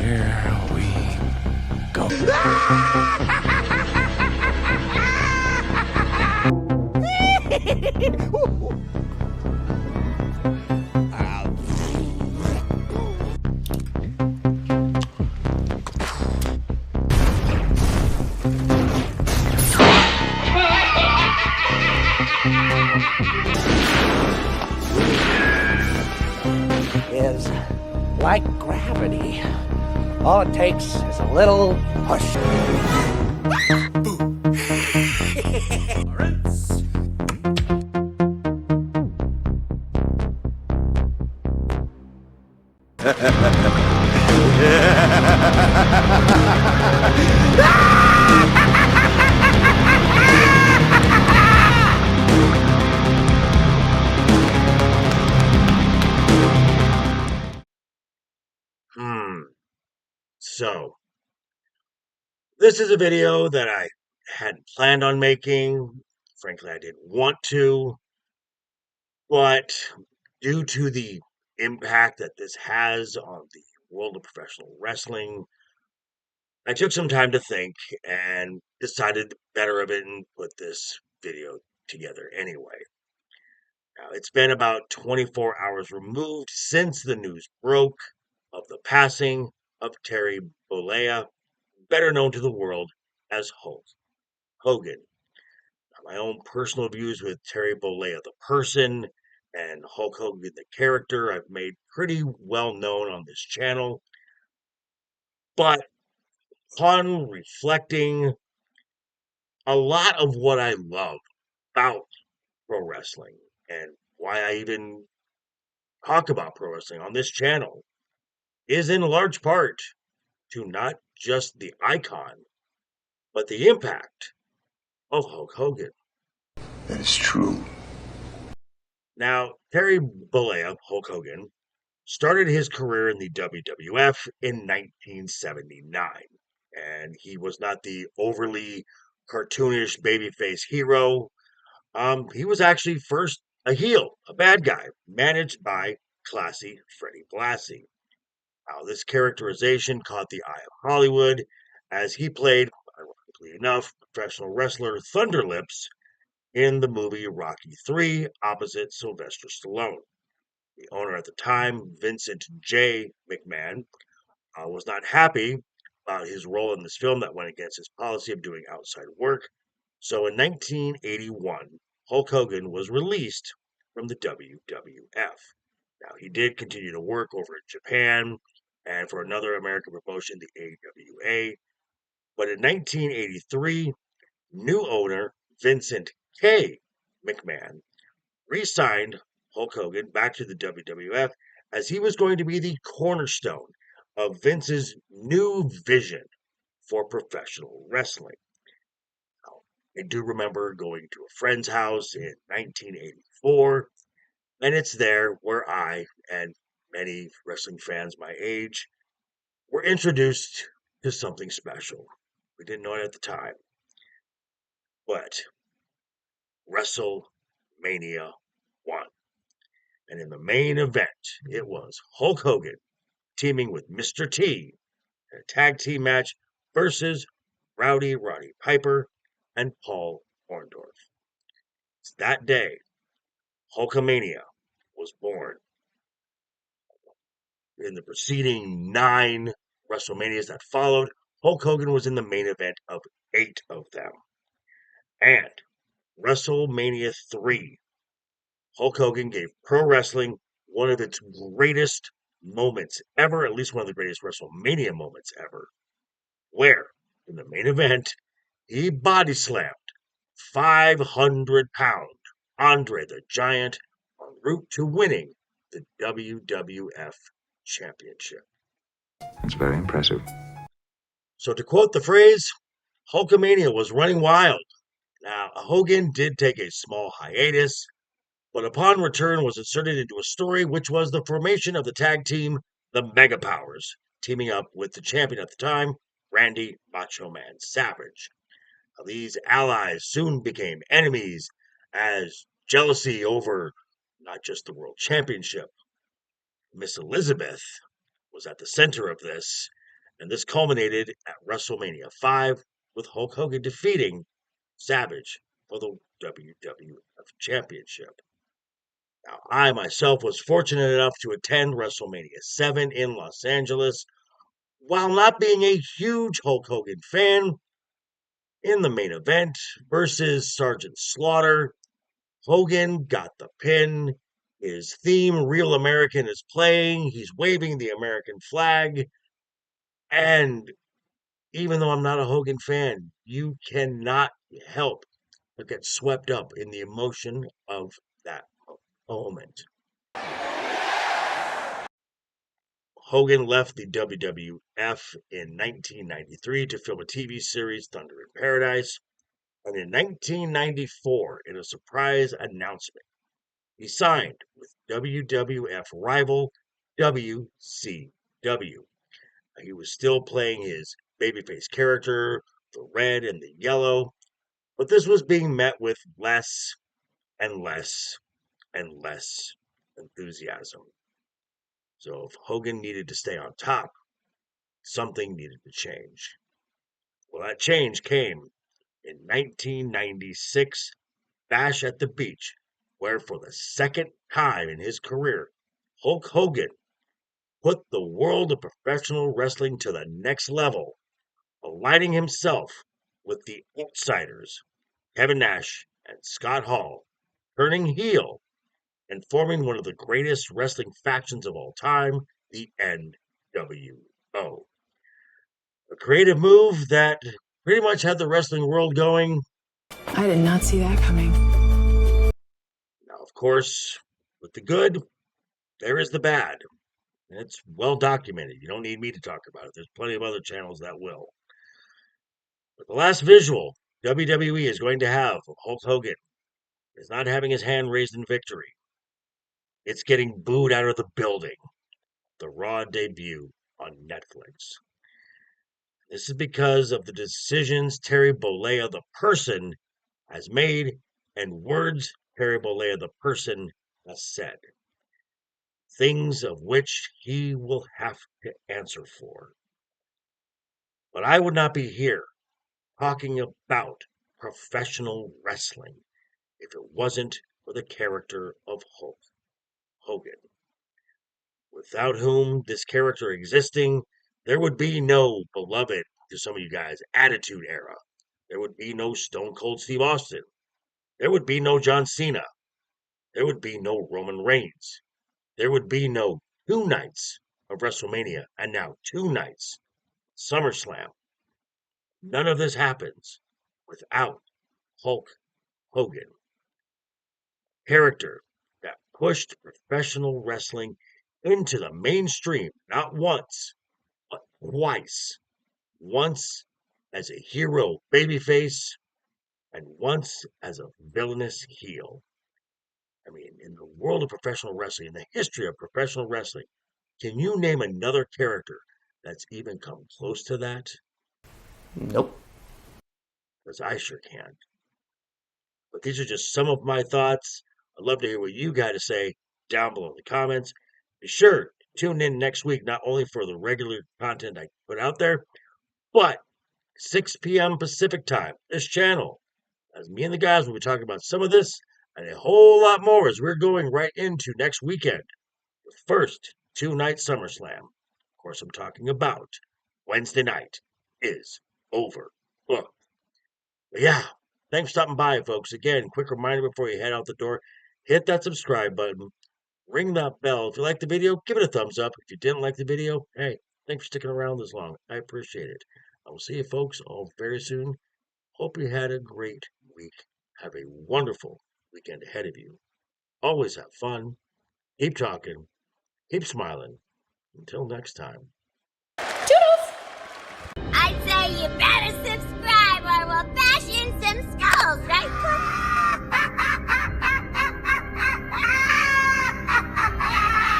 Here we go. Is like gravity. All it takes is a little push. So, this is a video that I hadn't planned on making. Frankly, I didn't want to, but due to the impact that this has on the world of professional wrestling, I took some time to think and decided better of it and put this video together anyway. Now, it's been about 24 hours removed since the news broke of the passing of Terry Bollea, better known to the world as Hulk Hogan. Now, my own personal views with Terry Bollea, the person, and Hulk Hogan, the character, I've made pretty well known on this channel. But upon reflecting, a lot of what I love about pro wrestling and why I even talk about pro wrestling on this channel is in large part to not just the icon, but the impact of Hulk Hogan. That is true. Now, Terry Bollea, Hulk Hogan, started his career in the WWF in 1979, and he was not the overly cartoonish babyface hero. He was actually first a heel, a bad guy, managed by classy Freddie Blassie. Now, this characterization caught the eye of Hollywood as he played, ironically enough, professional wrestler Thunder Lips in the movie Rocky III opposite Sylvester Stallone. The owner at the time, Vincent J. McMahon, was not happy about his role in this film that went against his policy of doing outside work. So in 1981, Hulk Hogan was released from the WWF. Now, he did continue to work over in Japan and for another American promotion, the AWA. But in 1983, new owner Vincent K. McMahon re-signed Hulk Hogan back to the WWF as he was going to be the cornerstone of Vince's new vision for professional wrestling. Now, I do remember going to a friend's house in 1984, and it's there where I and many wrestling fans my age were introduced to something special. We didn't know it at the time, but WrestleMania 1. And in the main event, it was Hulk Hogan teaming with Mr. T in a tag team match versus Rowdy Roddy Piper and Paul Orndorff. It's that day, Hulkamania was born. In the preceding 9 WrestleManias that followed, Hulk Hogan was in the main event of 8 of them. And WrestleMania 3, Hulk Hogan gave pro wrestling one of its greatest moments ever, at least one of the greatest WrestleMania moments ever, where, in the main event, he body slammed 500-pound Andre the Giant en route to winning the WWF Championship. That's very impressive. So to quote the phrase, Hulkamania was running wild. Now, Hogan did take a small hiatus, but upon return was inserted into a story which was the formation of the tag team, the Mega Powers, teaming up with the champion at the time, Randy Macho Man Savage. Now, these allies soon became enemies as jealousy over not just the World Championship. Miss Elizabeth was at the center of this, And this culminated at WrestleMania 5 with Hulk Hogan defeating Savage for the WWF Championship. Now, I myself was fortunate enough to attend WrestleMania 7 in Los Angeles. While not being a huge Hulk Hogan fan, in the main event versus Sergeant Slaughter, Hogan got the pin. His theme, Real American, is playing. He's waving the American flag. And even though I'm not a Hogan fan, you cannot help but get swept up in the emotion of that moment. Hogan left the WWF in 1993 to film a TV series, Thunder in Paradise. And in 1994, in a surprise announcement, he signed with WWF rival WCW. He was still playing his babyface character, the red and the yellow, but this was being met with less and less and less enthusiasm. So if Hogan needed to stay on top, something needed to change. Well, that change came in 1996, Bash at the Beach, where for the second time in his career, Hulk Hogan put the world of professional wrestling to the next level, aligning himself with the outsiders, Kevin Nash and Scott Hall, turning heel and forming one of the greatest wrestling factions of all time, the NWO. A creative move that pretty much had the wrestling world going. I did not see that coming. Now, of course, with the good, there is the bad. And it's well documented. You don't need me to talk about it. There's plenty of other channels that will. But the last visual WWE is going to have of Hulk Hogan is not having his hand raised in victory. It's getting booed out of the building. The Raw debut on Netflix. This is because of the decisions Terry Bollea, the person, has made and words Terry Bollea, the person, has said. Things of which he will have to answer for. But I would not be here talking about professional wrestling if it wasn't for the character of Hulk Hogan, without whom this character existing, there would be no beloved, to some of you guys, Attitude Era. There would be no Stone Cold Steve Austin. There would be no John Cena. There would be no Roman Reigns. There would be no 2 nights of WrestleMania and now 2 nights SummerSlam. None of this happens without Hulk Hogan. Character that pushed professional wrestling into the mainstream, not once, but twice. Once as a hero babyface, and once as a villainous heel. I mean, in the world of professional wrestling, in the history of professional wrestling, can you name another character that's even come close to that? Nope. Because I sure can't. But these are just some of my thoughts. I'd love to hear what you got to say down below in the comments. Be sure to tune in next week, not only for the regular content I put out there, but 6 p.m. Pacific time, this channel, as me and the guys will be talking about some of this and a whole lot more as we're going right into next weekend, the first 2-night SummerSlam. Of course, I'm talking about Wednesday night is over. Look. But yeah, thanks for stopping by, folks. Again, quick reminder before you head out the door, hit that subscribe button, ring that bell. If you liked the video, give it a thumbs up. If you didn't like the video, hey, thanks for sticking around this long. I appreciate it. I will see you folks all very soon. Hope you had a great week. Have a wonderful weekend ahead of you. Always have fun. Keep talking. Keep smiling. Until next time. Toodles! I say you better